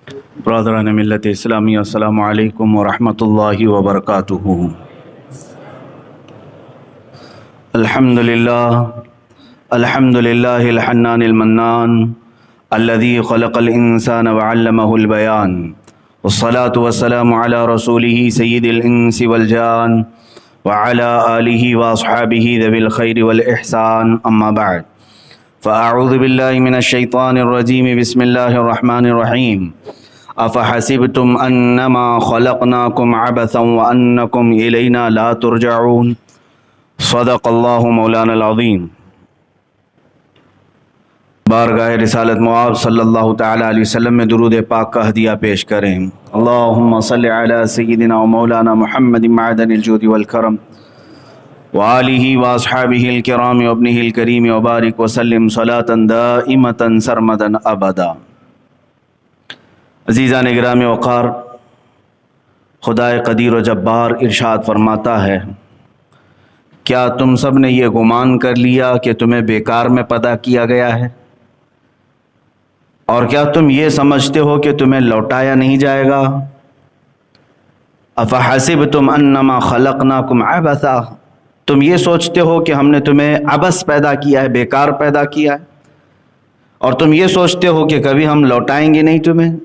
برادران ملت اسلامی، السلام علیکم ورحمۃ اللہ وبرکاتہ۔ الحمد للہ الحنان المنان الذي خلق الانسان وعلمه البیان، والصلاة والسلام على رسوله سید الانس والجان وعلى آلہ واصحابہ ذوی الخیر والاحسان، اما بعد فاعوذ باللہ من الشیطان الرجیم، بسم اللہ الرحمن الرحیم۔ افحسبتم انما خلقناکم عبثا وانکم الینا لا ترجعون، صدق اللہ مولانا العظیم۔ بارگاہ رسالت مآب صلی اللہ تعالی علیہ وسلم میں درود پاک کا ہدیہ پیش کریں۔ اللہم صلی علی سیدنا و مولانا محمد معدن الجود والکرم وآلہ واصحابہ الکرام وابنہ الکریم وبارک وسلم صلاة دائمتا سرمدا ابدا۔ عزیزان گرامی وقار، خدائے قدیر و جبار ارشاد فرماتا ہے، کیا تم سب نے یہ گمان کر لیا کہ تمہیں بیکار میں پیدا کیا گیا ہے؟ اور کیا تم یہ سمجھتے ہو کہ تمہیں لوٹایا نہیں جائے گا؟ افحسبتم انما خلقناکم عبثا، تم یہ سوچتے ہو کہ ہم نے تمہیں عبث پیدا کیا ہے، بیکار پیدا کیا ہے، اور تم یہ سوچتے ہو کہ کبھی ہم لوٹائیں گے نہیں تمہیں؟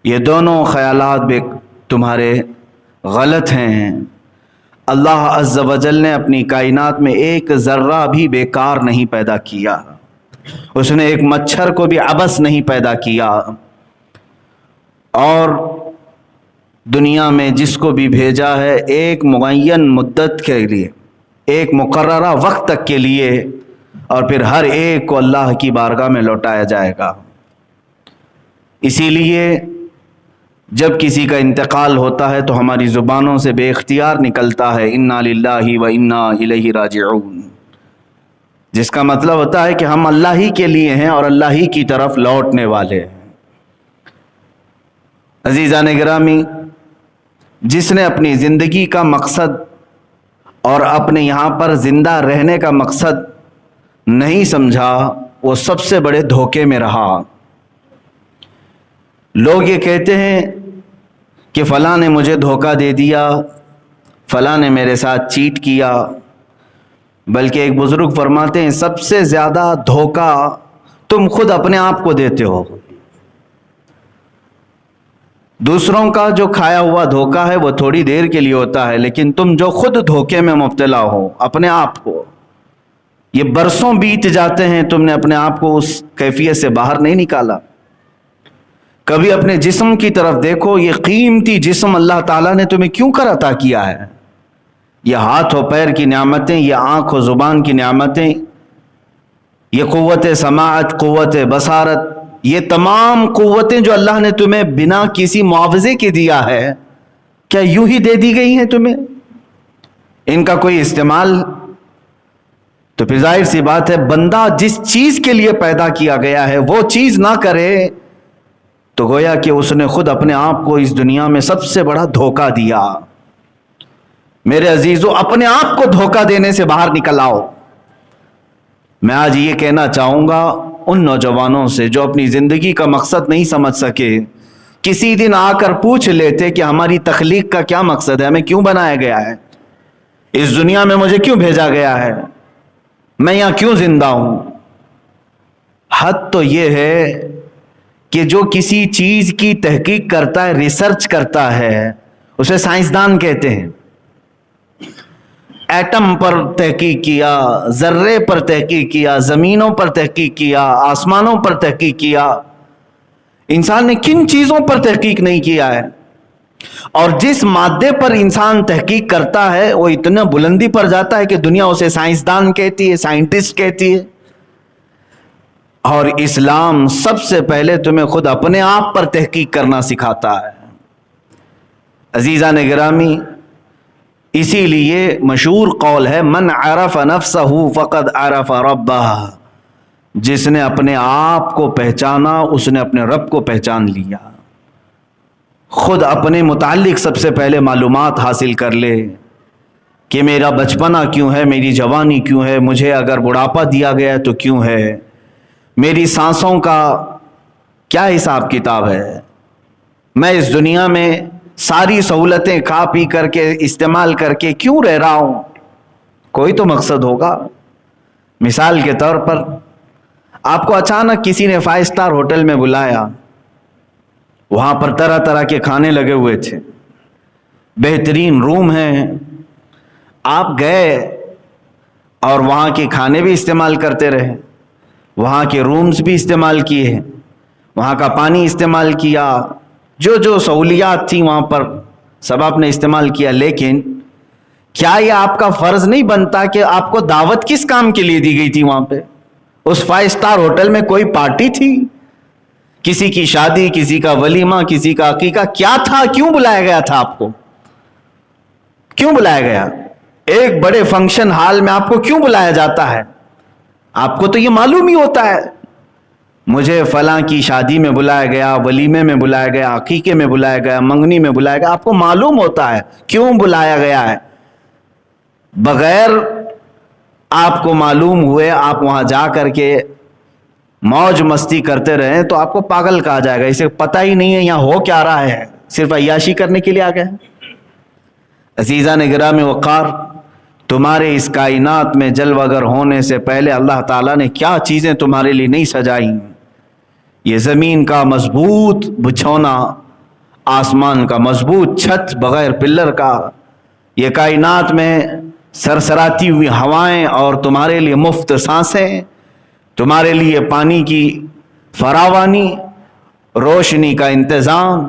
یہ دونوں خیالات تمہارے غلط ہیں۔ اللہ عز و جل نے اپنی کائنات میں ایک ذرہ بھی بیکار نہیں پیدا کیا، اس نے ایک مچھر کو بھی عبث نہیں پیدا کیا، اور دنیا میں جس کو بھی بھیجا ہے ایک معین مدت کے لیے، ایک مقررہ وقت تک کے لیے، اور پھر ہر ایک کو اللہ کی بارگاہ میں لوٹایا جائے گا۔ اسی لیے جب کسی کا انتقال ہوتا ہے تو ہماری زبانوں سے بے اختیار نکلتا ہے انا للہ و انا الیہ راجعون، جس کا مطلب ہوتا ہے کہ ہم اللہ ہی کے لیے ہیں اور اللہ ہی کی طرف لوٹنے والے ہیں۔ عزیزان گرامی، جس نے اپنی زندگی کا مقصد اور اپنے یہاں پر زندہ رہنے کا مقصد نہیں سمجھا، وہ سب سے بڑے دھوکے میں رہا۔ لوگ یہ کہتے ہیں کہ فلاں نے مجھے دھوکہ دے دیا، فلاں نے میرے ساتھ چیٹ کیا، بلکہ ایک بزرگ فرماتے ہیں سب سے زیادہ دھوکہ تم خود اپنے آپ کو دیتے ہو۔ دوسروں کا جو کھایا ہوا دھوکہ ہے وہ تھوڑی دیر کے لیے ہوتا ہے، لیکن تم جو خود دھوکے میں مبتلا ہو اپنے آپ کو، یہ برسوں بیت جاتے ہیں، تم نے اپنے آپ کو اس کیفیت سے باہر نہیں نکالا۔ کبھی اپنے جسم کی طرف دیکھو، یہ قیمتی جسم اللہ تعالیٰ نے تمہیں کیوں کر عطا کیا ہے؟ یہ ہاتھ و پیر کی نعمتیں، یہ آنکھ و زبان کی نعمتیں، یہ قوت سماعت، قوت بصارت، یہ تمام قوتیں جو اللہ نے تمہیں بنا کسی معاوضے کے دیا ہے، کیا یوں ہی دے دی گئی ہیں تمہیں؟ ان کا کوئی استعمال؟ تو پھر ظاہر سی بات ہے، بندہ جس چیز کے لیے پیدا کیا گیا ہے وہ چیز نہ کرے تو گویا کہ اس نے خود اپنے آپ کو اس دنیا میں سب سے بڑا دھوکہ دیا۔ میرے عزیزو، اپنے آپ کو دھوکہ دینے سے باہر نکل آؤ۔ میں آج یہ کہنا چاہوں گا ان نوجوانوں سے جو اپنی زندگی کا مقصد نہیں سمجھ سکے، کسی دن آ کر پوچھ لیتے کہ ہماری تخلیق کا کیا مقصد ہے، ہمیں کیوں بنایا گیا ہے، اس دنیا میں مجھے کیوں بھیجا گیا ہے، میں یہاں کیوں زندہ ہوں۔ حد تو یہ ہے کہ جو کسی چیز کی تحقیق کرتا ہے، ریسرچ کرتا ہے، اسے سائنسدان کہتے ہیں۔ ایٹم پر تحقیق کیا، ذرے پر تحقیق کیا، زمینوں پر تحقیق کیا، آسمانوں پر تحقیق کیا، انسان نے کن چیزوں پر تحقیق نہیں کیا ہے؟ اور جس مادے پر انسان تحقیق کرتا ہے وہ اتنا بلندی پر جاتا ہے کہ دنیا اسے سائنسدان کہتی ہے، سائنٹسٹ کہتی ہے۔ اور اسلام سب سے پہلے تمہیں خود اپنے آپ پر تحقیق کرنا سکھاتا ہے۔ عزیزان گرامی، اسی لیے مشہور قول ہے من عرف نفسہ فقد عرف ربہ، جس نے اپنے آپ کو پہچانا اس نے اپنے رب کو پہچان لیا۔ خود اپنے متعلق سب سے پہلے معلومات حاصل کر لے کہ میرا بچپنا کیوں ہے، میری جوانی کیوں ہے، مجھے اگر بڑھاپا دیا گیا تو کیوں ہے، میری سانسوں کا کیا حساب کتاب ہے، میں اس دنیا میں ساری سہولتیں کھا پی کر کے استعمال کر کے کیوں رہ رہا ہوں؟ کوئی تو مقصد ہوگا۔ مثال کے طور پر آپ کو اچانک کسی نے 5 اسٹار ہوٹل میں بلایا، وہاں پر طرح طرح کے کھانے لگے ہوئے تھے، بہترین روم ہیں، آپ گئے اور وہاں کے کھانے بھی استعمال کرتے رہے، وہاں کے رومز بھی استعمال کیے، وہاں کا پانی استعمال کیا، جو جو سہولیات تھیں وہاں پر سب آپ نے استعمال کیا، لیکن کیا یہ آپ کا فرض نہیں بنتا کہ آپ کو دعوت کس کام کے لیے دی گئی تھی؟ وہاں پہ اس 5 اسٹار ہوٹل میں کوئی پارٹی تھی، کسی کی شادی، کسی کا ولیمہ، کسی کا عقیقہ، کیا تھا؟ کیوں بلایا گیا تھا آپ کو؟ کیوں بلایا گیا؟ ایک بڑے فنکشن ہال میں آپ کو کیوں بلایا جاتا ہے؟ آپ کو تو یہ معلوم ہی ہوتا ہے مجھے فلاں کی شادی میں بلایا گیا، ولیمے میں بلایا گیا، عقیقے میں بلایا گیا، منگنی میں بلایا گیا، آپ کو معلوم ہوتا ہے کیوں بلایا گیا ہے۔ بغیر آپ کو معلوم ہوئے آپ وہاں جا کر کے موج مستی کرتے رہیں تو آپ کو پاگل کہا جائے گا، اسے پتہ ہی نہیں ہے یہاں ہو کیا رہا ہے، صرف عیاشی کرنے کے لیے آ گئے۔ عزیزان گرامی وقار، تمہارے اس کائنات میں جلوہ گر ہونے سے پہلے اللہ تعالیٰ نے کیا چیزیں تمہارے لیے نہیں سجائیں؟ یہ زمین کا مضبوط بچھونا، آسمان کا مضبوط چھت بغیر پلر کا، یہ کائنات میں سرسراتی ہوئی ہوائیں اور تمہارے لیے مفت سانسیں، تمہارے لیے پانی کی فراوانی، روشنی کا انتظام،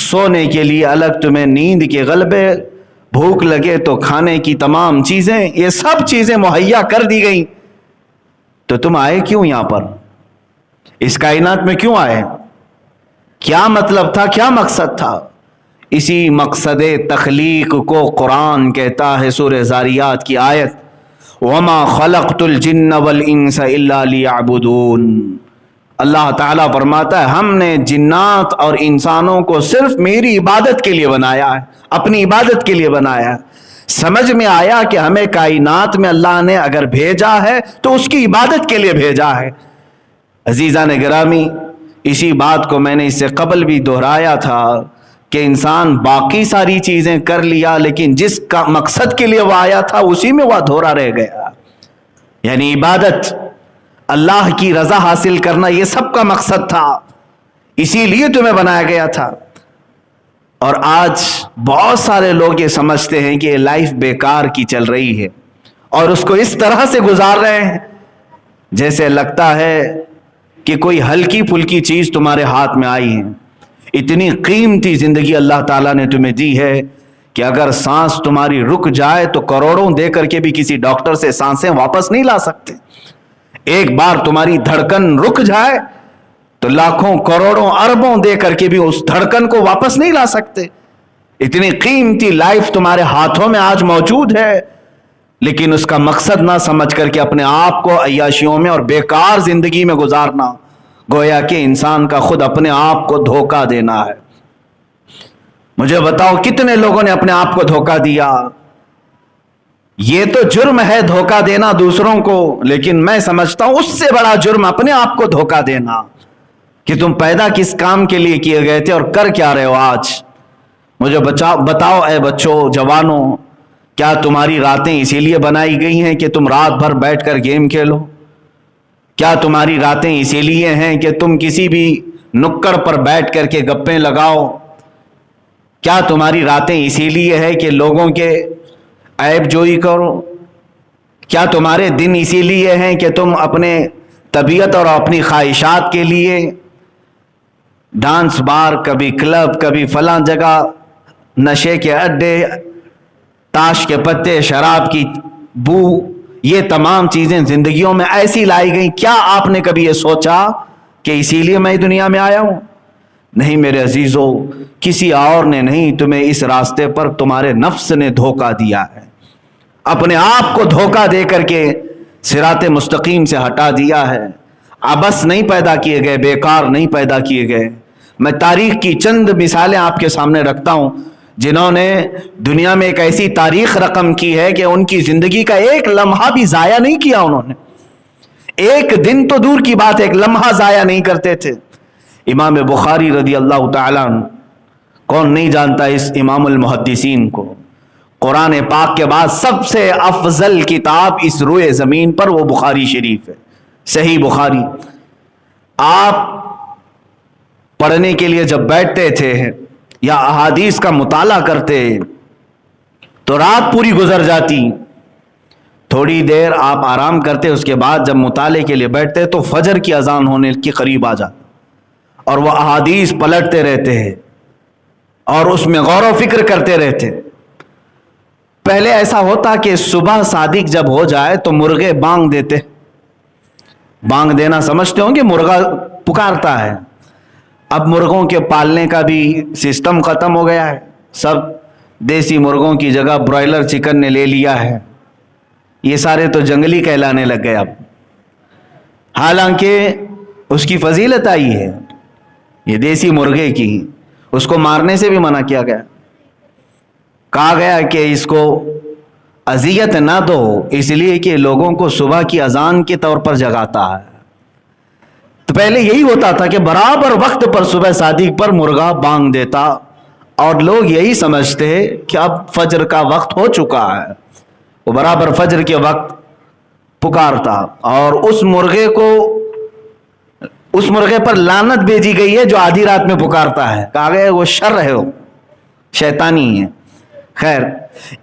سونے کے لیے الگ تمہیں نیند کے غلبے، بھوک لگے تو کھانے کی تمام چیزیں، یہ سب چیزیں مہیا کر دی گئیں، تو تم آئے کیوں یہاں پر؟ اس کائنات میں کیوں آئے؟ کیا مطلب تھا؟ کیا مقصد تھا؟ اسی مقصد تخلیق کو قرآن کہتا ہے سورہ زاریات کی آیت، وَمَا خَلَقْتُ الْجِنَّ وَالْإِنسَ إِلَّا لِيَعْبُدُونَ۔ اللہ تعالیٰ فرماتا ہے ہم نے جنات اور انسانوں کو صرف میری عبادت کے لیے بنایا ہے، اپنی عبادت کے لیے بنایا ہے۔ سمجھ میں آیا کہ ہمیں کائنات میں اللہ نے اگر بھیجا ہے تو اس کی عبادت کے لیے بھیجا ہے۔ عزیزان گرامی، اسی بات کو میں نے اس سے قبل بھی دہرایا تھا کہ انسان باقی ساری چیزیں کر لیا لیکن جس کا مقصد کے لیے وہ آیا تھا اسی میں وہ ادھورا رہ گیا، یعنی عبادت، اللہ کی رضا حاصل کرنا، یہ سب کا مقصد تھا، اسی لیے تمہیں بنایا گیا تھا۔ اور آج بہت سارے لوگ یہ سمجھتے ہیں کہ یہ لائف بیکار کی چل رہی ہے اور اس کو اس طرح سے گزار رہے ہیں جیسے لگتا ہے کہ کوئی ہلکی پھلکی چیز تمہارے ہاتھ میں آئی ہے۔ اتنی قیمتی زندگی اللہ تعالیٰ نے تمہیں دی ہے کہ اگر سانس تمہاری رک جائے تو کروڑوں دے کر کے بھی کسی ڈاکٹر سے سانسیں واپس نہیں لا سکتے۔ ایک بار تمہاری دھڑکن رک جائے تو لاکھوں کروڑوں اربوں دے کر کے بھی اس دھڑکن کو واپس نہیں لا سکتے۔ اتنی قیمتی لائف تمہارے ہاتھوں میں آج موجود ہے، لیکن اس کا مقصد نہ سمجھ کر کے اپنے آپ کو عیاشیوں میں اور بیکار زندگی میں گزارنا، گویا کہ انسان کا خود اپنے آپ کو دھوکہ دینا ہے۔ مجھے بتاؤ کتنے لوگوں نے اپنے آپ کو دھوکہ دیا؟ یہ تو جرم ہے دھوکہ دینا دوسروں کو، لیکن میں سمجھتا ہوں اس سے بڑا جرم اپنے آپ کو دھوکہ دینا کہ تم پیدا کس کام کے لیے کیے گئے تھے اور کر کیا رہے ہو آج۔ مجھے بتاؤ اے بچوں، جوانوں، کیا تمہاری راتیں اسی لیے بنائی گئی ہیں کہ تم رات بھر بیٹھ کر گیم کھیلو؟ کیا تمہاری راتیں اسی لیے ہیں کہ تم کسی بھی نکڑ پر بیٹھ کر کے گپیں لگاؤ؟ کیا تمہاری راتیں اسی لیے ہے کہ لوگوں کے عیب جوئی کرو؟ کیا تمہارے دن اسی لیے ہیں کہ تم اپنے طبیعت اور اپنی خواہشات کے لیے ڈانس بار، کبھی کلب، کبھی فلاں جگہ، نشے کے اڈے، تاش کے پتے، شراب کی بو، یہ تمام چیزیں زندگیوں میں ایسی لائی گئیں؟ کیا آپ نے کبھی یہ سوچا کہ اسی لیے میں دنیا میں آیا ہوں؟ نہیں میرے عزیزو، کسی اور نے نہیں، تمہیں اس راستے پر تمہارے نفس نے دھوکہ دیا ہے، اپنے آپ کو دھوکہ دے کر کے صراط مستقیم سے ہٹا دیا ہے۔ عبث نہیں پیدا کیے گئے، بیکار نہیں پیدا کیے گئے۔ میں تاریخ کی چند مثالیں آپ کے سامنے رکھتا ہوں جنہوں نے دنیا میں ایک ایسی تاریخ رقم کی ہے کہ ان کی زندگی کا ایک لمحہ بھی ضائع نہیں کیا انہوں نے، ایک دن تو دور کی بات، ایک لمحہ ضائع نہیں کرتے تھے۔ امام بخاری رضی اللہ تعالیٰ عنہ کون نہیں جانتا اس امام المحدثین کو؟ قرآن پاک کے بعد سب سے افضل کتاب اس روئے زمین پر وہ بخاری شریف ہے، صحیح بخاری۔ آپ پڑھنے کے لیے جب بیٹھتے تھے یا احادیث کا مطالعہ کرتے تو رات پوری گزر جاتی، تھوڑی دیر آپ آرام کرتے، اس کے بعد جب مطالعے کے لیے بیٹھتے تو فجر کی اذان ہونے کے قریب آ جاتا اور وہ احادیث پلٹتے رہتے ہیں اور اس میں غور و فکر کرتے رہتے۔ پہلے ایسا ہوتا کہ صبح صادق جب ہو جائے تو مرغے بانگ دیتے، بانگ دینا سمجھتے ہوں کہ مرغا پکارتا ہے۔ اب مرغوں کے پالنے کا بھی سسٹم ختم ہو گیا ہے، سب دیسی مرغوں کی جگہ برائلر چکن نے لے لیا ہے، یہ سارے تو جنگلی کہلانے لگ گئے اب، حالانکہ اس کی فضیلت آئی ہے یہ دیسی مرغے کی، اس کو مارنے سے بھی منع کیا گیا، کہا گیا کہ اس کو اذیت نہ دو، اس لیے کہ لوگوں کو صبح کی اذان کے طور پر جگاتا ہے۔ تو پہلے یہی ہوتا تھا کہ برابر وقت پر صبح صادق پر مرغا بانگ دیتا اور لوگ یہی سمجھتے کہ اب فجر کا وقت ہو چکا ہے، وہ برابر فجر کے وقت پکارتا اور اس مرغے پر لعنت بھیجی گئی ہے جو آدھی رات میں پکارتا ہے، کہا گیا وہ شر ہے، وہ شیطانی ہے۔ خیر،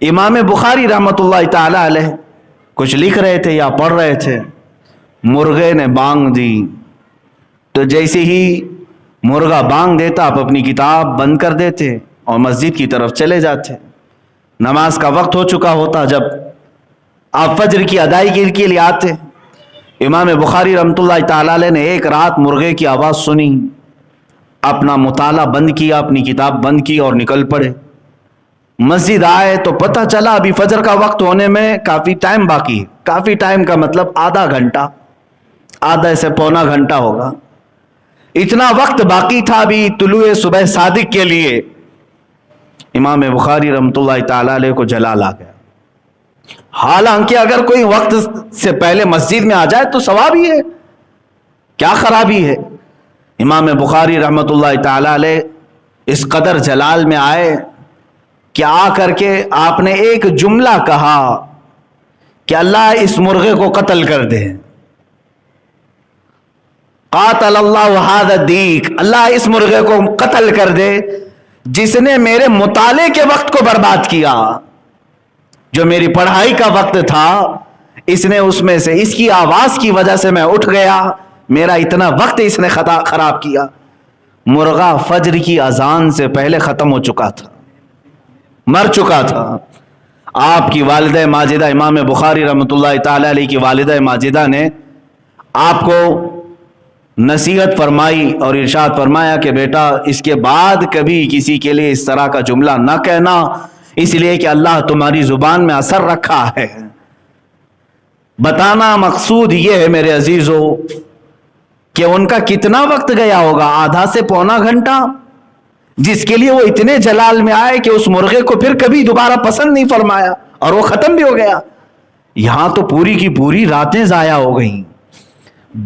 امام بخاری رحمۃ اللہ تعالی علیہ کچھ لکھ رہے تھے یا پڑھ رہے تھے، مرغے نے بانگ دی، تو جیسے ہی مرغا بانگ دیتا آپ اپنی کتاب بند کر دیتے اور مسجد کی طرف چلے جاتے۔ نماز کا وقت ہو چکا ہوتا جب آپ فجر کی ادائیگی کے لیے آتے، امام بخاری رحمۃ اللہ تعالی علیہ نے ایک رات مرغے کی آواز سنی، اپنا مطالعہ بند کیا، اپنی کتاب بند کی اور نکل پڑے۔ مسجد آئے تو پتہ چلا ابھی فجر کا وقت ہونے میں کافی ٹائم باقی ہے، کافی ٹائم کا مطلب آدھا گھنٹہ، آدھا سے پونا گھنٹہ ہوگا، اتنا وقت باقی تھا ابھی طلوع صبح صادق کے لیے۔ امام بخاری رحمۃ اللہ تعالی علیہ کو جلال آ گیا، حالانکہ اگر کوئی وقت سے پہلے مسجد میں آ جائے تو ثواب ہی ہے، کیا خرابی ہے۔ امام بخاری رحمۃ اللہ تعالی علیہ اس قدر جلال میں آئے کہ آ کر کے آپ نے ایک جملہ کہا کہ اللہ اس مرغے کو قتل کر دے، قاتل اللہ ھذا الدیک، اللہ اس مرغے کو قتل کر دے جس نے میرے مطالعے کے وقت کو برباد کیا، جو میری پڑھائی کا وقت تھا اس نے اس میں سے، اس کی آواز کی وجہ سے میں اٹھ گیا، میرا اتنا وقت اس نے خراب کیا۔ مرغا فجر کی اذان سے پہلے ختم ہو چکا تھا، مر چکا تھا۔ آپ کی والدہ ماجدہ امام بخاری رحمۃ اللہ تعالی علیہ کی والدہ ماجدہ نے آپ کو نصیحت فرمائی اور ارشاد فرمایا کہ بیٹا اس کے بعد کبھی کسی کے لیے اس طرح کا جملہ نہ کہنا، اس لیے کہ اللہ تمہاری زبان میں اثر رکھا ہے۔ بتانا مقصود یہ ہے میرے عزیزو کہ ان کا کتنا وقت گیا ہوگا، آدھا سے پونا گھنٹہ، جس کے لیے وہ اتنے جلال میں آئے کہ اس مرغے کو پھر کبھی دوبارہ پسند نہیں فرمایا اور وہ ختم بھی ہو گیا۔ یہاں تو پوری کی پوری راتیں ضائع ہو گئیں،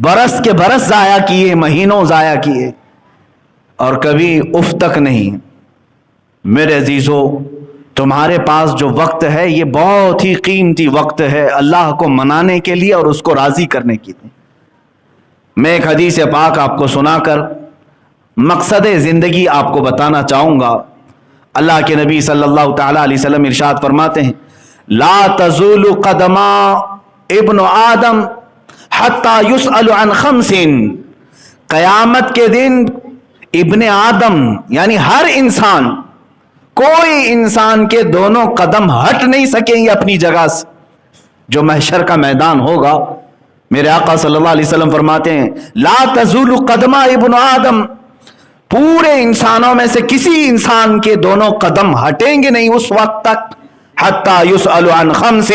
برس کے برس ضائع کیے، مہینوں ضائع کیے اور کبھی اف تک نہیں۔ میرے عزیزو تمہارے پاس جو وقت ہے یہ بہت ہی قیمتی وقت ہے اللہ کو منانے کے لیے اور اس کو راضی کرنے کے لیے۔ میں ایک حدیث پاک آپ کو سنا کر مقصد زندگی آپ کو بتانا چاہوں گا۔ اللہ کے نبی صلی اللہ تعالی علیہ وسلم ارشاد فرماتے ہیں، لا تزول قدما ابن آدم حتی یسأل عن خمس، قیامت کے دن ابن آدم یعنی ہر انسان، کوئی انسان کے دونوں قدم ہٹ نہیں سکیں گے اپنی جگہ سے۔ جو محشر کا میدان ہوگا، میرے آقا صلی اللہ علیہ وسلم فرماتے ہیں لا تزول قدما ابن آدم، پورے انسانوں میں سے کسی انسان کے دونوں قدم ہٹیں گے نہیں اس وقت تک، حتی یسأل عن خمس،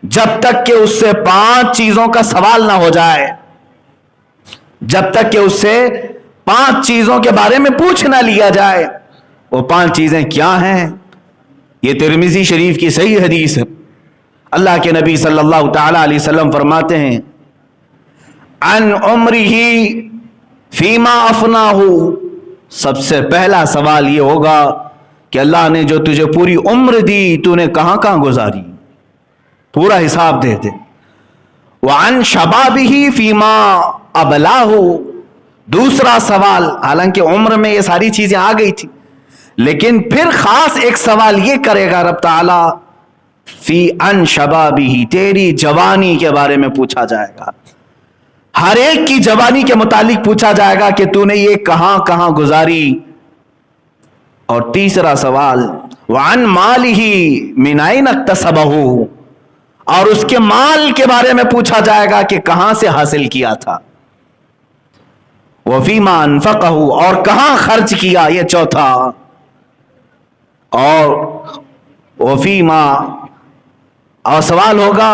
جب تک کہ اس سے 5 چیزوں کا سوال نہ ہو جائے، جب تک کہ اس سے 5 چیزوں کے بارے میں پوچھ نہ لیا جائے۔ وہ 5 چیزیں کیا ہیں؟ یہ ترمذی شریف کی صحیح حدیث ہے۔ اللہ کے نبی صلی اللہ تعالی علیہ وسلم فرماتے ہیں، عن عمرہ فیما افناہ सबसे पहला सवाल ये होगा कि अल्लाह ने जो तुझे पूरी उम्र दी तूने कहां कहां गुजारी, पूरा हिसाब दे दे। वान शबाबिही फीमा अबलाहु, दूसरा सवाल, हालांकि उम्र में ये सारी चीजें आ गई थी, लेकिन फिर खास एक सवाल ये करेगा रब ताला, फी अन शबाबिही, तेरी जवानी के बारे में पूछा जाएगा। हर एक की जवानी के मुतालिक पूछा जाएगा कि तूने ये कहां कहां गुजारी। और तीसरा सवाल, वान मालिही मिन ऐन इक्तसबहु, और उसके माल के बारे में पूछा जाएगा कि कहां से हासिल किया था। वफीमा अनफकहु, और कहां खर्च किया, ये चौथा। और वफीमा, और सवाल होगा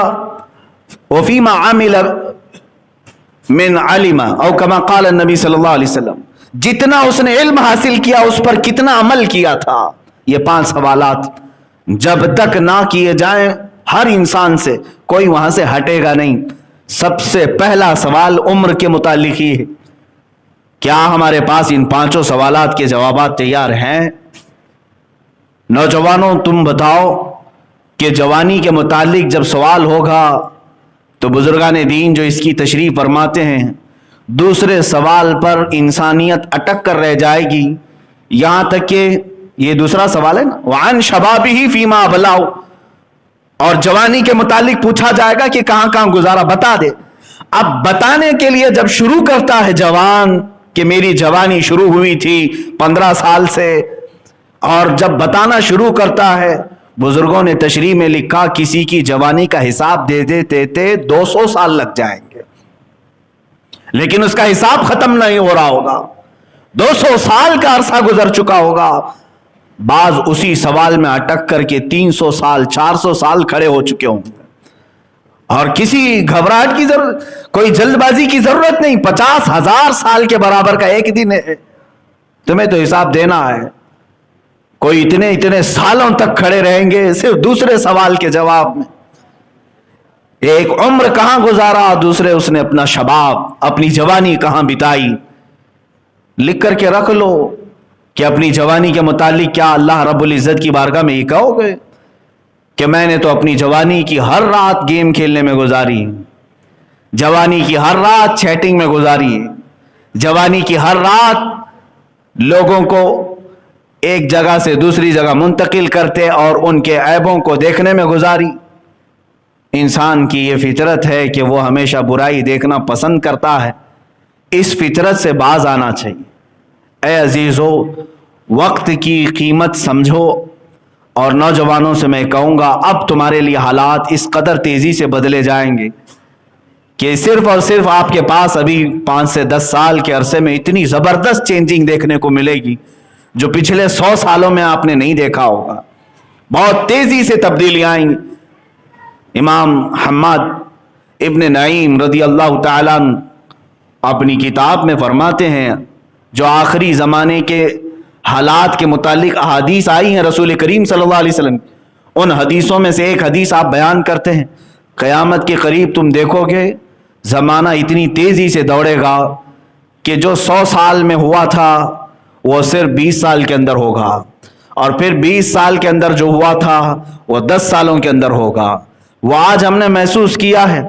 वफीमा आमिल मिन अलिमा और कमा क़ाल नबी सल्लल्लाहु अलैहि वसल्लम, जितना उसने इल्म हासिल किया उस पर कितना अमल किया था। ये 5 सवालात जब तक ना किए जाएं हर इंसान से कोई वहां से हटेगा नहीं। सबसे पहला सवाल उम्र के मुतालिक ही है। क्या हमारे पास इन 5 सवालात के जवाबात तैयार हैं? नौजवानों, तुम बताओ कि जवानी के मुतालिक जब सवाल होगा तो बुजुर्गान दीन जो इसकी तशरीह फरमाते हैं, दूसरे सवाल पर इंसानियत अटक कर रह जाएगी। यहां तक कि ये दूसरा सवाल है ना, वान शबाबिही फीमा अबलाउ, और जवानी के मुतालिक पूछा जाएगा कि कहां कहां गुजारा, बता दे। अब बताने के लिए जब शुरू करता है जवान कि मेरी जवानी शुरू हुई थी 15 साल से, और जब बताना शुरू करता है, बुजुर्गों ने तशरीह में लिखा किसी की जवानी का हिसाब दे देते 200 साल लग जाएंगे, लेकिन उसका हिसाब खत्म नहीं हो रहा होगा। 200 साल का अरसा गुजर चुका होगा। बाज उसी सवाल में अटक करके 300 साल 400 साल खड़े हो चुके होंगे, और किसी घबराहट की जरूरत, कोई जल्दबाजी की जरूरत नहीं। 50,000 साल के बराबर का एक दिन है, तुम्हें तो हिसाब देना है। कोई इतने इतने सालों तक खड़े रहेंगे सिर्फ दूसरे सवाल के जवाब में। एक उम्र कहां गुजारा, दूसरे उसने अपना शबाब, अपनी जवानी कहां बिताई। लिख करके रख लो कि अपनी जवानी के मुतालिक क्या अल्लाह रब्बुल इज्जत की बारगाह में ये कहोगे कि मैंने तो अपनी जवानी की हर रात गेम खेलने में गुजारी, जवानी की हर रात चैटिंग में गुजारी, जवानी की हर रात लोगों को एक जगह से दूसरी जगह मुंतकिल करते और उनके ऐबों को देखने में गुजारी। इंसान की ये फितरत है कि वो हमेशा बुराई देखना पसंद करता है। इस फितरत से बाज आना चाहिए। ऐ अजीज़ो, वक्त की कीमत समझो। और नौजवानों से मैं कहूँगा, अब तुम्हारे लिए हालात इस कदर तेज़ी से बदले जाएंगे कि सिर्फ और सिर्फ आपके पास अभी 5 से 10 साल के अरसे में इतनी ज़बरदस्त चेंजिंग देखने को मिलेगी जो पिछले 100 सालों में आपने नहीं देखा होगा। बहुत तेजी से तब्दीलियां आएंगी। इमाम हम्माद इब्न नईम रदी अल्लाह ताला अपनी किताब में फरमाते हैं, जो आखिरी ज़माने के हालात के मुतालिक अहादीस आई हैं रसूल करीम सल्लल्लाहु अलैहि वसल्लम, उन हदीसों में से एक हदीस आप बयान करते हैं, क़यामत के करीब तुम देखोगे ज़माना इतनी तेज़ी से दौड़ेगा कि जो 100 साल में हुआ था वो सिर्फ 20 साल के अंदर होगा, और फिर 20 साल के अंदर जो हुआ था वो 10 सालों के अंदर होगा। वो आज हमने महसूस किया है,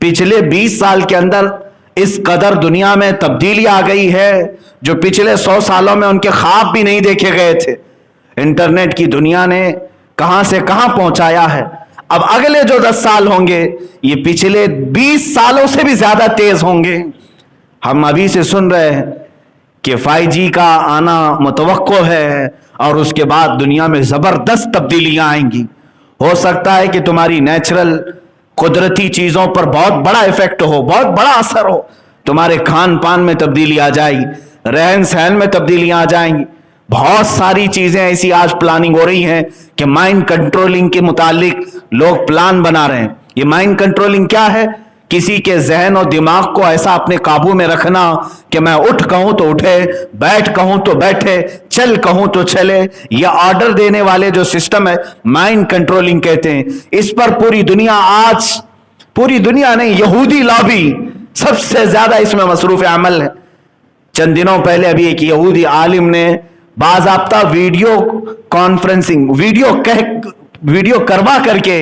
पिछले 20 साल के अंदर इस कदर दुनिया में तब्दीली आ गई है जो पिछले 100 सालों में उनके ख्वाब भी नहीं देखे गए थे। इंटरनेट की दुनिया ने कहां से कहां पहुंचाया है। अब अगले जो 10 साल होंगे ये पिछले 20 सालों से भी ज्यादा तेज होंगे। हम अभी से सुन रहे हैं कि 5G का आना मुतवक्को है और उसके बाद दुनिया में जबरदस्त तब्दीलियां आएंगी। हो सकता है कि तुम्हारी नेचुरल कुदरती चीजों पर बहुत बड़ा इफेक्ट हो, बहुत बड़ा असर हो। तुम्हारे खान पान में तब्दीली आ जाएगी, रहन सहन में तब्दीलियां आ जाएंगी। बहुत सारी चीजें ऐसी आज प्लानिंग हो रही हैं कि माइंड कंट्रोलिंग के मुतालिक लोग प्लान बना रहे हैं। ये माइंड कंट्रोलिंग क्या है? किसी के जहन और दिमाग को ऐसा अपने काबू में रखना कि मैं उठ कहूं तो उठे, बैठ कहूं तो बैठे, चल कहूं तो चले। ये ऑर्डर देने वाले जो सिस्टम है माइंड कंट्रोलिंग कहते हैं। इस पर पूरी दुनिया आज, पूरी दुनिया नहीं, यहूदी लॉबी सबसे ज्यादा इसमें मसरूफ अमल है। चंद दिनों पहले अभी एक यहूदी आलिम ने बाज़ाब्ता वीडियो कॉन्फ्रेंसिंग वीडियो करवा करके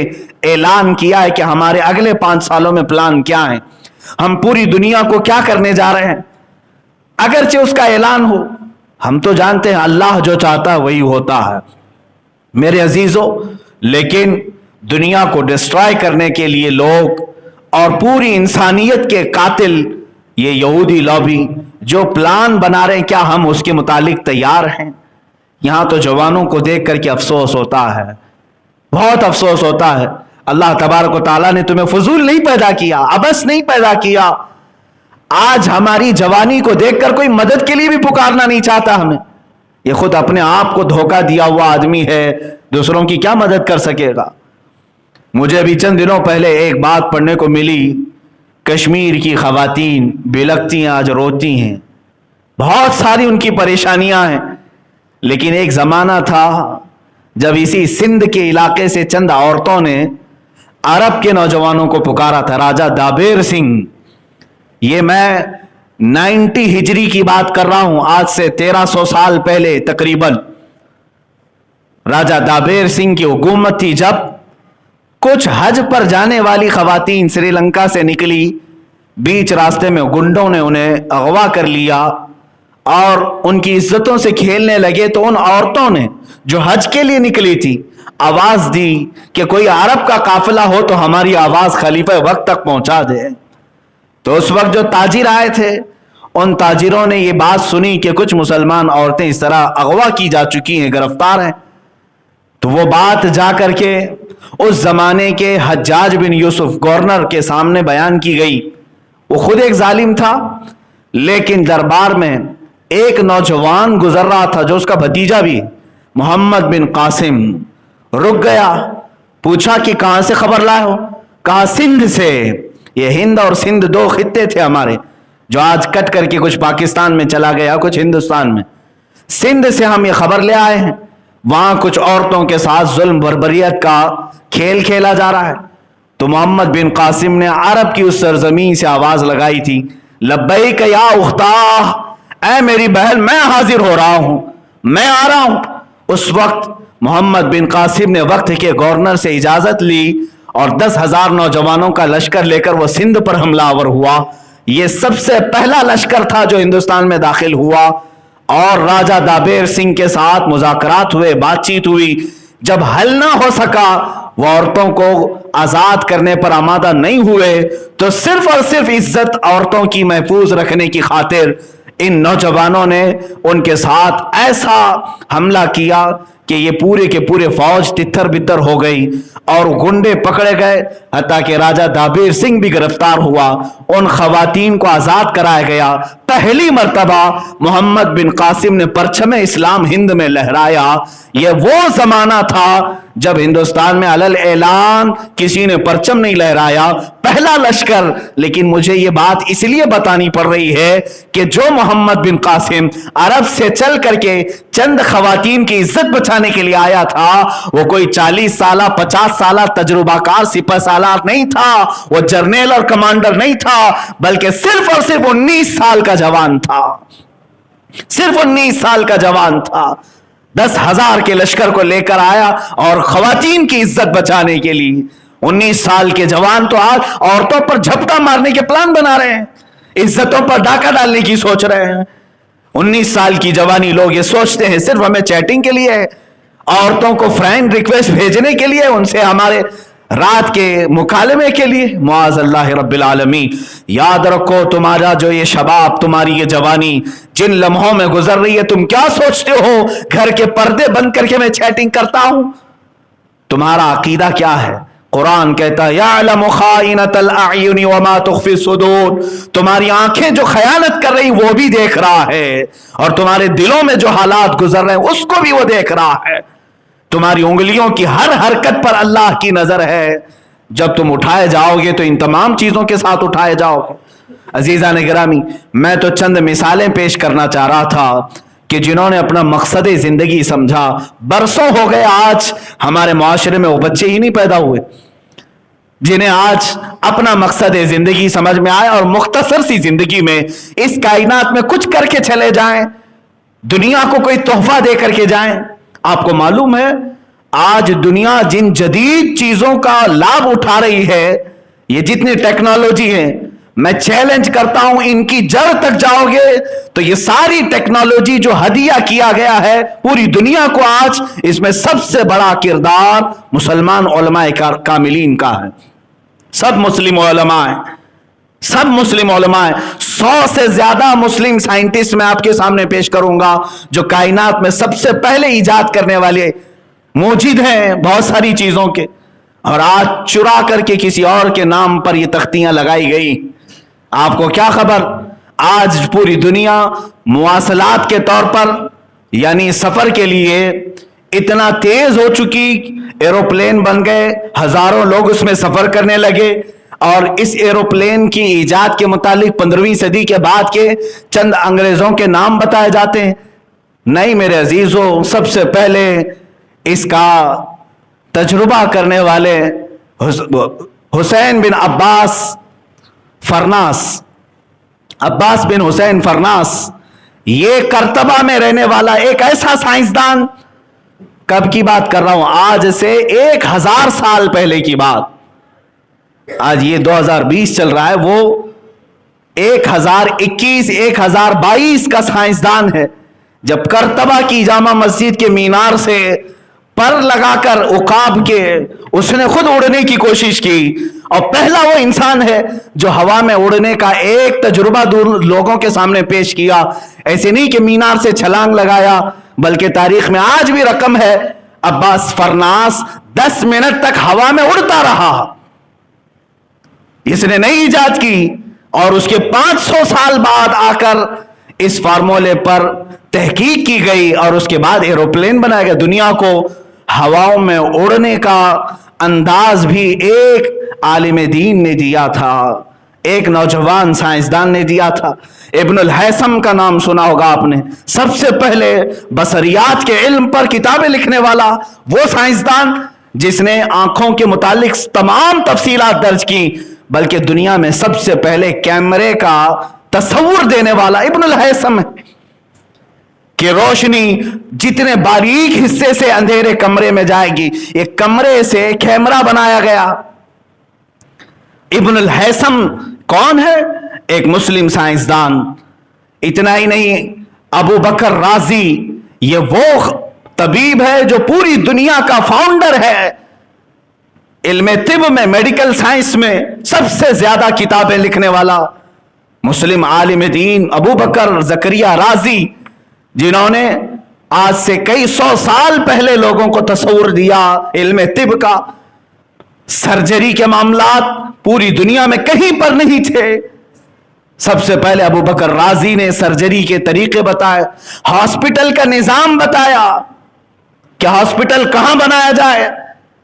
ऐलान किया है कि हमारे अगले 5 सालों में प्लान क्या है, हम पूरी दुनिया को क्या करने जा रहे हैं। अगरचे उसका ऐलान हो, हम तो जानते हैं अल्लाह जो चाहता है वही होता है मेरे अजीजों, लेकिन दुनिया को डिस्ट्रॉय करने के लिए लोग और पूरी इंसानियत के कातिल ये यहूदी लॉबी जो प्लान बना रहे हैं, क्या हम उसके मुतालिक तैयार हैं? यहां तो जवानों को देख करके अफसोस होता है, बहुत अफसोस होता है। अल्लाह तबारक व तआला ने तुम्हें फजूल नहीं पैदा किया, अबस नहीं पैदा किया। आज हमारी जवानी को देखकर कोई मदद के लिए भी पुकारना नहीं चाहता हमें। ये खुद अपने आप को धोखा दिया हुआ आदमी है, दूसरों की क्या मदद कर सकेगा। मुझे अभी चंद दिनों पहले एक बात पढ़ने को मिली, कश्मीर की खवातीन बिलखती हैं, आज रोती हैं, बहुत सारी उनकी परेशानियां हैं। लेकिन एक जमाना था जब इसी सिंध के इलाके से चंद औरतों ने अरब के नौजवानों को पुकारा था। राजा दाबेर सिंह, ये मैं 90 हिजरी की बात कर रहा हूं, आज से 1300 साल पहले तकरीबन राजा दाबेर सिंह की हुकूमत थी। जब कुछ हज पर जाने वाली खवातीन श्रीलंका से निकली, बीच रास्ते में गुंडों ने उन्हें अगवा कर लिया और उनकी इज्जतों से खेलने लगे, तो उन औरतों ने जो हज के लिए निकली थी आवाज दी कि कोई अरब का काफिला हो तो हमारी आवाज खलीफा वक्त तक पहुंचा दे। तो उस वक्त जो ताजिर आए थे, उन ताजिरों ने ये बात सुनी कि कुछ मुसलमान औरतें इस तरह अगवा की जा चुकी हैं, गिरफ्तार हैं। तो वो बात जा करके उस जमाने के हज्जाज बिन यूसुफ गवर्नर के सामने बयान की गई। वो खुद एक जालिम था, लेकिन दरबार में एक नौजवान गुजर रहा था जो उसका भतीजा भी, मोहम्मद बिन कासिम, रुक गया, पूछा कि कहां से खबर लाए हो? कहा सिंध से। ये हिंद और सिंध 2 खित्ते थे हमारे, जो आज कट करके कुछ पाकिस्तान में चला गया, कुछ हिंदुस्तान में। सिंध से हम ये खबर ले आए हैं, वहां कुछ औरतों के साथ जुल्म बर्बरियत का खेल खेला जा रहा है। तो मोहम्मद बिन कासिम ने अरब की उस सरजमीन से आवाज लगाई थी, लब्बैक या उख्ता, ऐ मेरी बहन मैं हाजिर हो रहा हूं, मैं आ रहा हूं। उस वक्त मोहम्मद बिन कासिम ने वक्त के गवर्नर से इजाजत ली और 10,000 नौजवानों का लश्कर लेकर वो सिंध पर हमलावर हुआ। ये सबसे पहला लश्कर था जो हिंदुस्तान में दाखिल हुआ और राजा दाबेर सिंह के साथ मुज़ाकरात हुए, बातचीत हुई। जब हल ना हो सका, वो औरतों को आजाद करने पर आमादा नहीं हुए, तो सिर्फ और सिर्फ इज्जत औरतों की महफूज रखने की खातिर इन नौजवानों ने उनके साथ ऐसा हमला किया कि ये पूरे के पूरे फौज तितर बितर हो गई और गुंडे पकड़े गए, हत्ता कि राजा दाबेर सिंह भी गिरफ्तार हुआ। उन खवातीन को आजाद कराया गया। पहली मर्तबा मोहम्मद बिन कासिम ने परचम इस्लाम हिंद में लहराया। यह वो जमाना था जब हिंदुस्तान में अलल ऐलान किसी ने परचम नहीं लहराया, पहला लश्कर। लेकिन मुझे यह बात इसलिए बतानी पड़ रही है कि जो मोहम्मद बिन कासिम अरब से चल करके चंद खवातीन की इज्जत बचाने के लिए आया था, वो कोई 40 साल 50 साल तजुर्बाकार सिपह सालार नहीं था, वो जर्नल और कमांडर नहीं था, बल्कि सिर्फ और सिर्फ 19 साल का जवान था। सिर्फ 19 साल का जवान था। 10,000 के लश्कर को लेकर आया और खवातीन की इज्जत बचाने के लिए 19 साल के जवान तो आज औरतों पर झपटा मारने के प्लान बना रहे हैं, इज्जतों पर डाका डालने की सोच रहे हैं। 19 साल की जवानी लोग ये सोचते हैं सिर्फ हमें चैटिंग के लिए है, औरतों को फ्रेंड रिक्वेस्ट भेजने के लिए, उनसे हमारे रात के मुकालमे के लिए। मुआज़ अल्लाह रब्बिल आलमीन। याद रखो तुम्हारा जो ये शबाब, तुम्हारी ये जवानी जिन लम्हों में गुजर रही है, तुम क्या सोचते हो घर के पर्दे बंद करके मैं चैटिंग करता हूं? तुम्हारा अकीदा क्या है? कुरान कहता है यअलमु खाइनतल अयुनि वमा तुख्फी सुदूर, तुम्हारी आंखें जो खयानत कर रही वो भी देख रहा है, और तुम्हारे दिलों में जो हालात गुजर रहे हैं उसको भी वो देख रहा है। तुम्हारी उंगलियों की हर हरकत पर अल्लाह की नजर है। जब तुम उठाए जाओगे तो इन तमाम चीजों के साथ उठाए जाओगे। अजीजा ने गिरामी, मैं तो चंद मिसालें पेश करना चाह रहा था कि जिन्होंने अपना मकसद जिंदगी समझा, बरसों हो गए आज हमारे मुआशरे में वो बच्चे ही नहीं पैदा हुए। जिन्हें आज अपना मकसद जिंदगी समझ में आए और मुख्तसर सी जिंदगी में इस कायनात में कुछ करके चले जाएं, दुनिया को कोई तोहफा दे करके जाएं। आपको मालूम है आज दुनिया जिन जदीद चीजों का लाभ उठा रही है, ये जितनी टेक्नोलॉजी है, मैं चैलेंज करता हूं इनकी जड़ तक जाओगे तो ये सारी टेक्नोलॉजी जो हदिया किया गया है पूरी दुनिया को, आज इसमें सबसे बड़ा किरदार मुसलमान उलमाए कामिलीन का है। सब मुस्लिम उलमा है, सब मुस्लिम उलमा है। 100 से ज्यादा मुस्लिम साइंटिस्ट मैं आपके सामने पेश करूंगा जो कायनात में सबसे पहले इजाद करने वाले मौजूद हैं बहुत सारी चीजों के, और आज चुरा करके किसी और के नाम पर ये तख्तियां लगाई गई। आपको क्या खबर, आज पूरी दुनिया मुवासलात के तौर पर यानी सफर के लिए इतना तेज हो चुकी, एरोप्लेन बन गए, हजारों लोग उसमें सफर करने लगे। और इस एरोप्लेन की इजाद के मुतालिक 15वीं सदी के बाद के चंद अंग्रेजों के नाम बताए जाते हैं। नहीं मेरे अजीजों, सबसे पहले इसका तजुर्बा करने वाले हुसैन बिन अब्बास फरनास, अब्बास बिन हुसैन फरनास, ये करतबा में रहने वाला एक ऐसा साइंसदान, कब की बात कर रहा हूं, आज से 1000 साल पहले की बात, आज ये 2020 चल रहा है, वो 1021 1022 का साइंसदान है। जब करतबा की जामा मस्जिद के मीनार से पर लगाकर उकाब के उसने खुद उड़ने की कोशिश की, और पहला वो इंसान है जो हवा में उड़ने का एक तजुर्बा दूर लोगों के सामने पेश किया। ऐसे नहीं कि मीनार से छलांग लगाया, बल्कि तारीख में आज भी रकम है, अब्बास फरनास 10 मिनट तक हवा में उड़ता रहा। इसने नई इजाद की और उसके 500 साल बाद आकर इस फार्मूले पर तहकीक की गई और उसके बाद एरोप्लेन बनाया गया। दुनिया को हवाओं में उड़ने का अंदाज भी एक आलिम दीन ने दिया था, एक नौजवान साइंसदान ने दिया था। इब्नुल हैसम का नाम सुना होगा आपने, सबसे पहले बसरियात के इल्म पर किताबें लिखने वाला वो साइंसदान जिसने आंखों के मुतालिक तमाम तफसीलात दर्ज की, बल्कि दुनिया में सबसे पहले कैमरे का तस्वुर देने वाला इब्नुल हैसम है कि रोशनी जितने बारीक हिस्से से अंधेरे कमरे में जाएगी, एक कमरे से कैमरा बनाया गया। इब्नुल हैसम कौन है? एक मुस्लिम साइंसदान। इतना ही नहीं, अबू बकर राजी, ये वो तबीब है जो पूरी दुनिया का फाउंडर है। इल्म तिब में, मेडिकल साइंस में सबसे ज्यादा किताबें लिखने वाला मुस्लिम आलिम दीन अबू बकर जकरिया राजी, जिन्होंने आज से कई 100 साल पहले लोगों को तस्वुर दिया इल्म तिब का। सर्जरी के मामलात पूरी दुनिया में कहीं पर नहीं थे। सबसे पहले अबू बकर राजी ने सर्जरी के तरीके बताए, हॉस्पिटल का निजाम बताया कि हॉस्पिटल कहां बनाया जाए।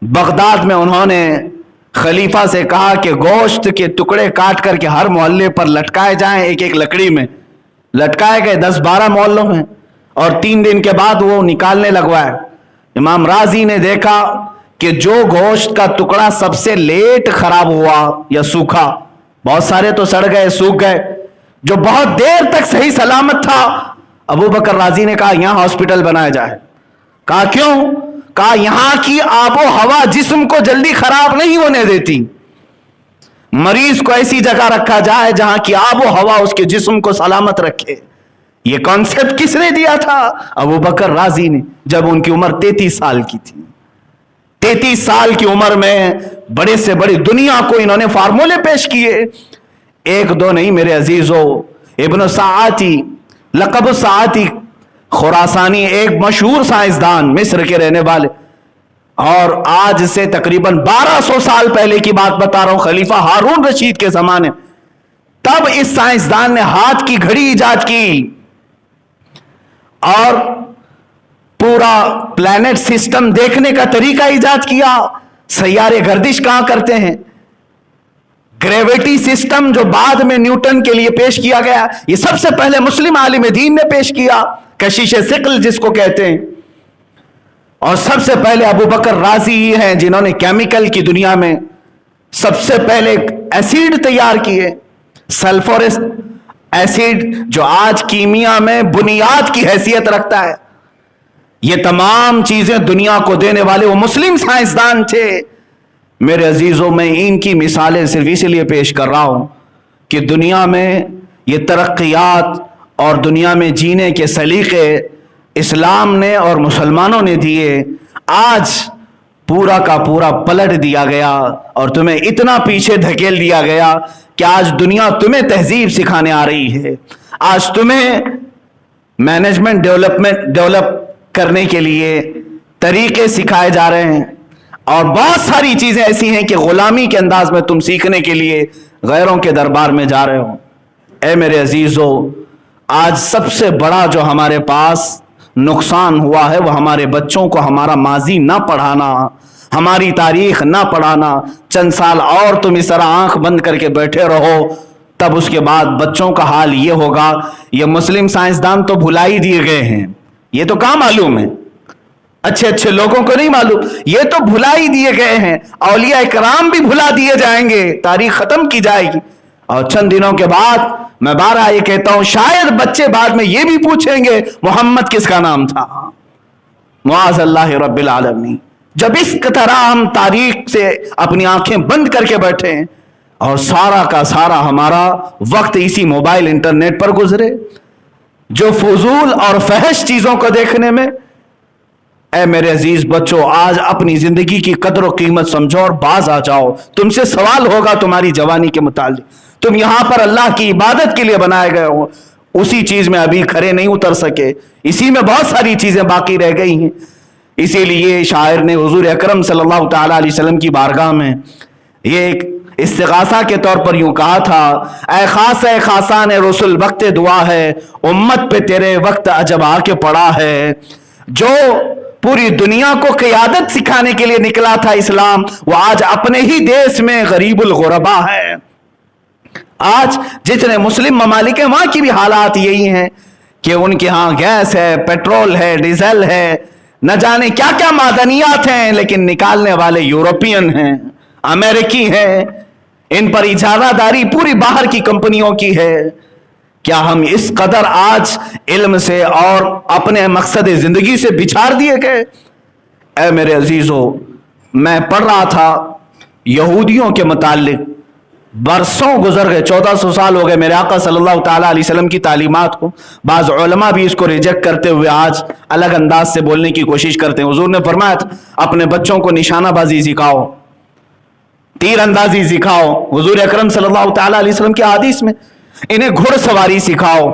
बगदाद में उन्होंने खलीफा से कहा कि गोश्त के टुकड़े काट करके हर मोहल्ले पर लटकाए जाएं, एक एक लकड़ी में लटकाए गए 10-12 मोहल्लों में, और 3 दिन के बाद वो निकालने लगवाए। इमाम राजी ने देखा कि जो गोश्त का टुकड़ा सबसे लेट खराब हुआ या सूखा, बहुत सारे तो सड़ गए, सूख गए, जो बहुत देर तक सही सलामत था, अबू बकर राजी ने कहा यहां हॉस्पिटल बनाया जाए। कहा क्यों? कहा यहां की आबो हवा जिस्म को जल्दी खराब नहीं होने देती, मरीज को ऐसी जगह रखा जाए जहां की आबो हवा उसके जिस्म को सलामत रखे। यह कॉन्सेप्ट किसने दिया था? अबू बकर राजी ने, जब उनकी उम्र 33 साल की थी। 33 साल की उम्र में बड़े से बड़ी दुनिया को इन्होंने फार्मूले पेश किए। एक दो नहीं मेरे अजीजों, इब्न साआती, लक़ब साआती खुरासानी, एक मशहूर साइंसदान, मिस्र के रहने वाले, और आज से तकरीबन 1200 साल पहले की बात बता रहा हूं, खलीफा हारून रशीद के जमाने, तब इस साइंसदान ने हाथ की घड़ी इजाद की और पूरा प्लैनेट सिस्टम देखने का तरीका इजाद किया। सैयारे गर्दिश कहां करते हैं, ग्रेविटी सिस्टम जो बाद में न्यूटन के लिए पेश किया गया, ये सबसे पहले मुस्लिम आलिम दीन ने पेश किया, कशिश सिकल जिसको कहते हैं। और सबसे पहले अबू बकर राजी ही हैं जिन्होंने केमिकल की दुनिया में सबसे पहले एसिड तैयार किए, सल्फ्यूरिक एसिड, जो आज कीमिया में बुनियाद की हैसियत रखता है। ये तमाम चीजें दुनिया को देने वाले वो मुस्लिम साइंसदान थे। मेरे अजीजों, में इनकी मिसालें सिर्फ इसलिए पेश कर रहा हूं कि दुनिया में ये तरक्कियात और दुनिया में जीने के सलीके इस्लाम ने और मुसलमानों ने दिए, आज पूरा का पूरा पलट दिया गया और तुम्हें इतना पीछे धकेल दिया गया कि आज दुनिया तुम्हें तहजीब सिखाने आ रही है। आज तुम्हें मैनेजमेंट डेवलप करने के लिए तरीके सिखाए जा रहे हैं और बहुत सारी चीजें ऐसी हैं कि गुलामी के अंदाज में तुम सीखने के लिए गैरों के दरबार में जा रहे हो। ऐ मेरे अजीजों, आज सबसे बड़ा जो हमारे पास नुकसान हुआ है वो हमारे बच्चों को हमारा माजी ना पढ़ाना, हमारी तारीख ना पढ़ाना। चंद साल और तुम इस तरह आंख बंद करके बैठे रहो, तब उसके बाद बच्चों का हाल ये होगा। ये मुस्लिम साइंसदान तो भुला ही दिए गए हैं, ये तो कहां मालूम है, अच्छे अच्छे लोगों को नहीं मालूम, ये तो भुला ही दिए गए हैं। औलिया इकराम भी भुला दिए जाएंगे, तारीख खत्म की जाएगी और चंद दिनों के बाद मैं बारहा ये कहता हूं, शायद बच्चे बाद में ये भी पूछेंगे मोहम्मद किसका नाम था। मुआज़ अल्लाह रब्बिल आलमीन। जब इस तरह हम तारीख से अपनी आंखें बंद करके बैठे हैं और सारा का सारा हमारा वक्त इसी मोबाइल इंटरनेट पर गुजरे, जो फजूल और फहश चीजों को देखने में, ऐ मेरे अजीज बच्चों, आज अपनी जिंदगी की कदर और कीमत समझो और बाज आ जाओ। तुमसे सवाल होगा तुम्हारी जवानी के मुतालिक। तुम यहां पर अल्लाह की इबादत के लिए बनाए गए हो, उसी चीज में अभी खरे नहीं उतर सके, इसी में बहुत सारी चीजें बाकी रह गई हैं। इसीलिए शायर ने हुजूर अकरम सल्लल्लाहु तआला अलैहि वसल्लम की बारगाह में ये एक इस्तिगासा के तौर पर यूं कहा था, ऐ खासान रसूल वक्त दुआ है, उम्मत पे तेरे वक्त अजब आके पड़ा है। जो पूरी दुनिया को क़ियादत सिखाने के लिए निकला था इस्लाम, वो आज अपने ही देश में गरीबुल गुरबा है। आज जितने मुस्लिम ममालिक हैं वहां की भी हालात यही हैं कि उनके यहां गैस है, पेट्रोल है, डीजल है, न जाने क्या क्या मादनियात हैं, लेकिन निकालने वाले यूरोपियन हैं, अमेरिकी हैं। इन पर इजारादारी पूरी बाहर की कंपनियों की है। क्या हम इस कदर आज इल्म से और अपने मकसद जिंदगी से बिछाड़ दिए गए? ऐ मेरे अजीजों, मैं पढ़ रहा था यहूदियों के मुतालिक, बरसों गुजर गए, 1400 साल हो गए मेरे आका सल्लल्लाहु तआला अलैहि वसल्लम की तालीमात को। बाज़ उलमा भी इसको रिजेक्ट करते हुए आज अलग अंदाज से बोलने की कोशिश करते हैं। हुजूर ने फरमाया था, अपने बच्चों को निशानाबाजी सिखाओ, तीर अंदाजी सिखाओ। हुजूर अकरम सल्लल्लाहु तआला अलैहि वसल्लम की हदीस में इन्हें घुड़सवारी सिखाओ,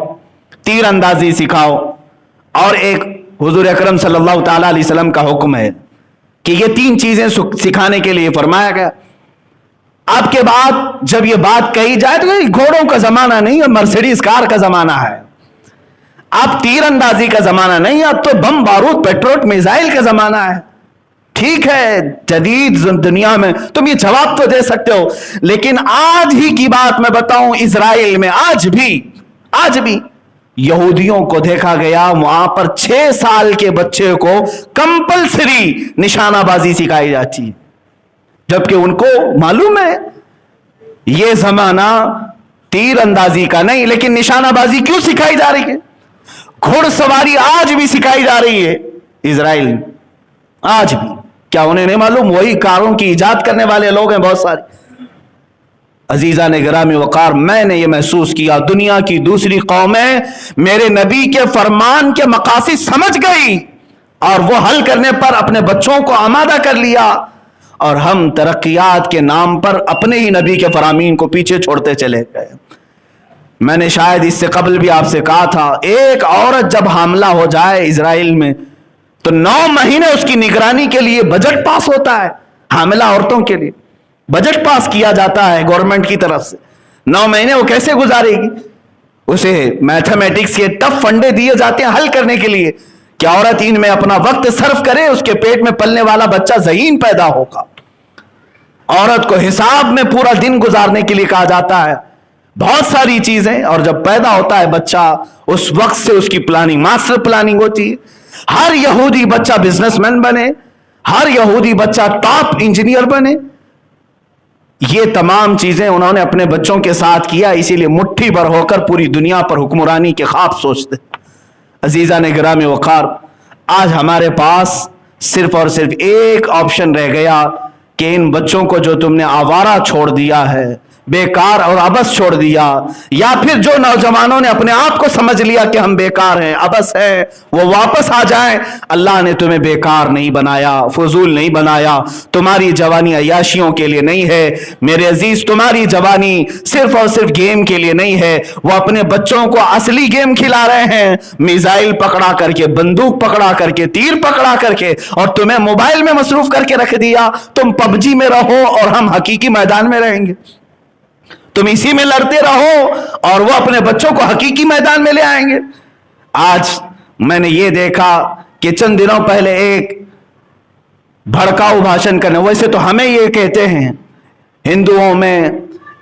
तीर अंदाजी सिखाओ। और एक हुजूर अकरम सल्लल्लाहु तआला अलैहि वसल्लम का हुक्म है कि ये तीन चीजें सिखाने के लिए फरमाया गया। आपके बाद जब ये बात कही जाए तो ये घोड़ों का जमाना नहीं है, मर्सिडीज कार का जमाना है। अब तीर अंदाजी का जमाना नहीं, अब तो बम बारूद पेट्रोल मिसाइल का जमाना है। ठीक है, जदीद दुनिया में तुम ये जवाब तो दे सकते हो, लेकिन आज ही की बात मैं बताऊं, इजराइल में आज भी यहूदियों को देखा गया, वहां पर 6 साल के बच्चे को कंपलसरी निशानाबाजी सिखाई जाती है, जबकि उनको मालूम है यह जमाना तीर अंदाजी का नहीं, लेकिन निशानाबाजी क्यों सिखाई जा रही है? घुड़सवारी आज भी सिखाई जा रही है इजराइल में, आज भी। क्या उन्हें नहीं मालूम? वही कारों की इजाद करने वाले लोग हैं बहुत सारे। अजीजा ने गिरामी वकार, मैंने ये महसूस किया दुनिया की दूसरी कौमें मेरे नबी के फरमान के मकासिद समझ गई और वो हल करने पर अपने बच्चों को आमादा कर लिया, और हम तरक्कियात के नाम पर अपने ही नबी के फरामीन को पीछे छोड़ते चले गए। मैंने शायद इससे कबल भी आपसे कहा था, एक औरत जब हामला हो जाए इजराइल में तो 9 महीने उसकी निगरानी के लिए बजट पास होता है। हामिला औरतों के लिए बजट पास किया जाता है गवर्नमेंट की तरफ से। 9 महीने वो कैसे गुजारेगी? उसे मैथमेटिक्स के टफ फंडे दिए जाते हैं हल करने के लिए कि औरत इनमें अपना वक्त सर्फ करे, उसके पेट में पलने वाला बच्चा ज़हीन पैदा होगा। औरत को हिसाब में पूरा दिन गुजारने के लिए कहा जाता है, बहुत सारी चीजें। और जब पैदा होता है बच्चा, उस वक्त से उसकी प्लानिंग, मास्टर प्लानिंग होती है। हर यहूदी बच्चा बिजनेसमैन बने, हर यहूदी बच्चा टॉप इंजीनियर बने। یہ تمام چیزیں انہوں نے اپنے بچوں کے ساتھ کیا، اسی لیے مٹھی بھر ہو کر پوری دنیا پر حکمرانی کے خواب سوچتے۔ عزیزان گرامی وقار، آج ہمارے پاس صرف اور صرف ایک آپشن رہ گیا کہ ان بچوں کو جو تم نے آوارہ چھوڑ دیا ہے، بیکار اور عبث چھوڑ دیا، یا پھر جو نوجوانوں نے اپنے آپ کو سمجھ لیا کہ ہم بیکار ہیں، عبث ہیں، وہ واپس آ جائیں۔ اللہ نے تمہیں بیکار نہیں بنایا، فضول نہیں بنایا۔ تمہاری جوانی عیاشیوں کے لیے نہیں ہے میرے عزیز، تمہاری جوانی صرف اور صرف گیم کے لیے نہیں ہے۔ وہ اپنے بچوں کو اصلی گیم کھلا رہے ہیں، میزائل پکڑا کر کے، بندوق پکڑا کر کے، تیر پکڑا کر کے، اور تمہیں موبائل میں مصروف کر کے رکھ دیا۔ تم پب جی میں رہو اور ہم حقیقی میدان میں رہیں گے، تم اسی میں لڑتے رہو اور وہ اپنے بچوں کو حقیقی میدان میں لے آئیں گے۔ آج میں نے یہ دیکھا کہ چند دنوں پہلے ایک بھڑکاؤ بھاشن کرنے، ویسے تو ہمیں یہ کہتے ہیں ہندوؤں میں،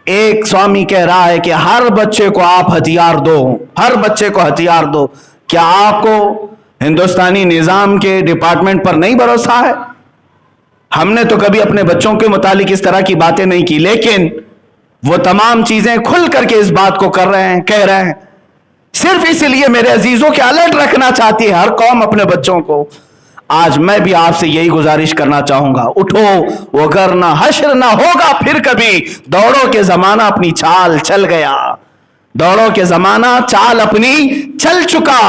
ایک سوامی کہہ رہا ہے کہ ہر بچے کو آپ ہتھیار دو، ہر بچے کو ہتھیار دو۔ کیا آپ کو ہندوستانی نظام کے ڈپارٹمنٹ پر نہیں بھروسہ ہے؟ ہم نے تو کبھی اپنے بچوں کے متعلق اس طرح کی باتیں نہیں کی، لیکن وہ تمام چیزیں کھل کر کے اس بات کو کر رہے ہیں، کہہ رہے ہیں۔ صرف اس لیے میرے عزیزوں کے الرٹ رکھنا چاہتی ہے ہر قوم اپنے بچوں کو۔ آج میں بھی آپ سے یہی گزارش کرنا چاہوں گا، اٹھو وگرنہ حشر نہ ہوگا پھر کبھی۔ دوڑو کے زمانہ اپنی چال چل گیا، دوڑو کے زمانہ چال اپنی چل چکا۔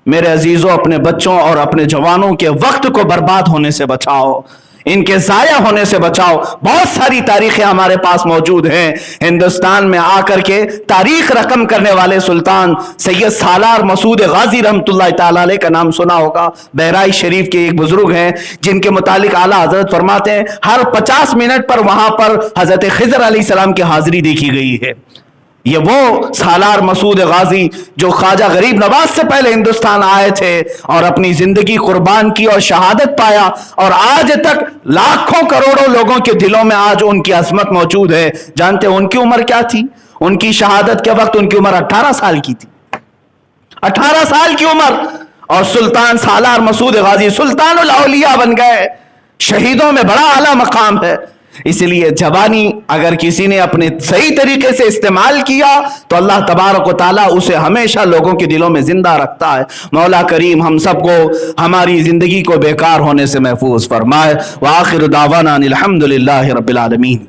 میرے عزیزوں، اپنے بچوں اور اپنے جوانوں کے وقت کو برباد ہونے سے بچاؤ، ان کے ضائع ہونے سے بچاؤ۔ بہت ساری تاریخیں ہمارے پاس موجود ہیں۔ ہندوستان میں آ کر کے تاریخ رقم کرنے والے سلطان سید سالار مسعود غازی رحمۃ اللہ تعالی علیہ کا نام سنا ہوگا۔ بہرائچ شریف کے ایک بزرگ ہیں جن کے متعلق اعلیٰ حضرت فرماتے ہیں ہر 50 منٹ پر وہاں پر حضرت خضر علیہ السلام کی حاضری دیکھی گئی ہے۔ یہ وہ سالار مسعود غازی جو خواجہ غریب نواز سے پہلے ہندوستان آئے تھے اور اپنی زندگی قربان کی اور شہادت پایا، اور آج تک لاکھوں کروڑوں لوگوں کے دلوں میں آج ان کی عظمت موجود ہے۔ جانتے ہیں ان کی عمر کیا تھی؟ ان کی شہادت کے وقت ان کی عمر 18 سال کی تھی، 18 سال کی عمر، اور سلطان سالار مسعود غازی سلطان الاولیاء بن گئے۔ شہیدوں میں بڑا اعلیٰ مقام ہے۔ اس لیے جوانی اگر کسی نے اپنے صحیح طریقے سے استعمال کیا تو اللہ تبارک و تعالیٰ اسے ہمیشہ لوگوں کے دلوں میں زندہ رکھتا ہے۔ مولا کریم ہم سب کو ہماری زندگی کو بیکار ہونے سے محفوظ فرمائے۔ وآخر دعوانا الحمدللہ رب العالمین۔